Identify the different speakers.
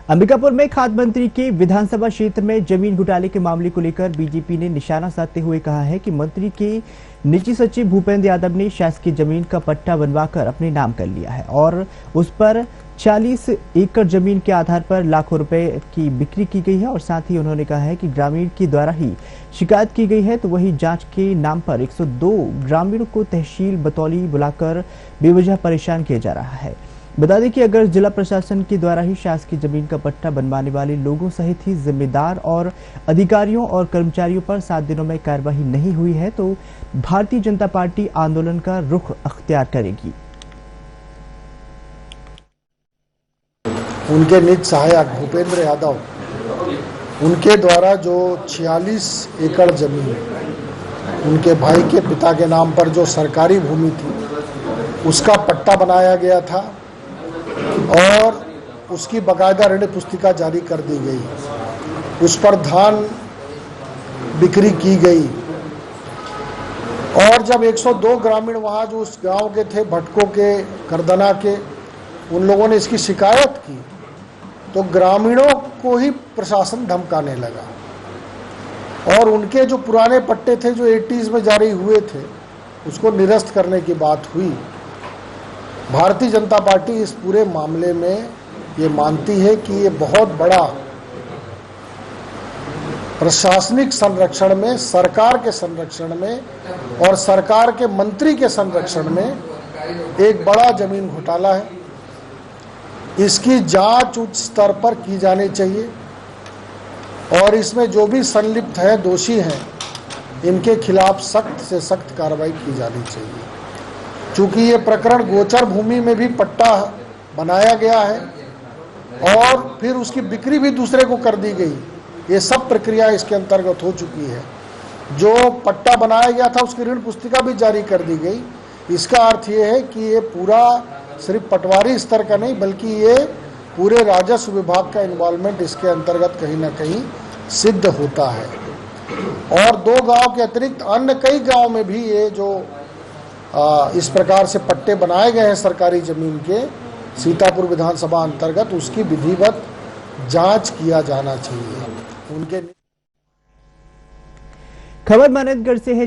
Speaker 1: अंबिकापुर में खाद्य मंत्री के विधानसभा क्षेत्र में जमीन घोटाले के मामले को लेकर बीजेपी ने निशाना साधते हुए कहा है कि मंत्री के निजी सचिव भूपेंद्र यादव ने शासकीय जमीन का पट्टा बनवाकर अपने नाम कर लिया है और उस पर 40 एकड़ जमीन के आधार पर लाखों रुपए की बिक्री की गई है। और साथ ही उन्होंने कहा है कि ग्रामीण के द्वारा ही शिकायत की गई है, तो वही जांच के नाम पर 102 ग्रामीणों को तहसील बतौली बुलाकर बेवजह परेशान किया जा रहा है। बता दें कि अगर जिला प्रशासन के द्वारा ही शासकीय जमीन का पट्टा बनवाने वाले लोगों सहित ही जिम्मेदार और अधिकारियों और कर्मचारियों पर 7 दिनों में कार्रवाई नहीं हुई है तो भारतीय जनता पार्टी आंदोलन का रुख अख्तियार करेगी।
Speaker 2: उनके निज सहायक भूपेंद्र यादव, उनके द्वारा जो 46 एकड़ जमीन उनके भाई के पिता के नाम पर जो सरकारी भूमि थी उसका पट्टा बनाया गया था और उसकी बकायदा ऋण पुस्तिका जारी कर दी गई, उस पर धान बिक्री की गई। और जब 102 ग्रामीण वहाँ जो उस गांव के थे, भटकों के, करदना के, उन लोगों ने इसकी शिकायत की तो ग्रामीणों को ही प्रशासन धमकाने लगा और उनके जो पुराने पट्टे थे जो 80s में जारी हुए थे उसको निरस्त करने की बात हुई। भारतीय जनता पार्टी इस पूरे मामले में ये मानती है कि ये बहुत बड़ा प्रशासनिक संरक्षण में, सरकार के संरक्षण में और सरकार के मंत्री के संरक्षण में एक बड़ा जमीन घोटाला है। इसकी जांच उच्च स्तर पर की जानी चाहिए और इसमें जो भी संलिप्त है, दोषी हैं, इनके खिलाफ सख्त से सख्त कार्रवाई की जानी चाहिए। चूंकि ये प्रकरण गोचर भूमि में भी पट्टा बनाया गया है और फिर उसकी बिक्री भी दूसरे को कर दी गई, ये सब प्रक्रिया इसके अंतर्गत हो चुकी है। जो पट्टा बनाया गया था उसकी ऋण पुस्तिका भी जारी कर दी गई। इसका अर्थ ये है कि ये पूरा सिर्फ पटवारी स्तर का नहीं बल्कि ये पूरे राजस्व विभाग का इन्वॉल्वमेंट इसके अंतर्गत कहीं ना कहीं सिद्ध होता है। और 2 गांव के अतिरिक्त अन्य कई गांव में भी ये जो इस प्रकार से पट्टे बनाए गए हैं सरकारी जमीन के सीतापुर विधानसभा अंतर्गत, उसकी विधिवत जांच किया जाना चाहिए। उनके
Speaker 1: खबर मानवगढ़ से है।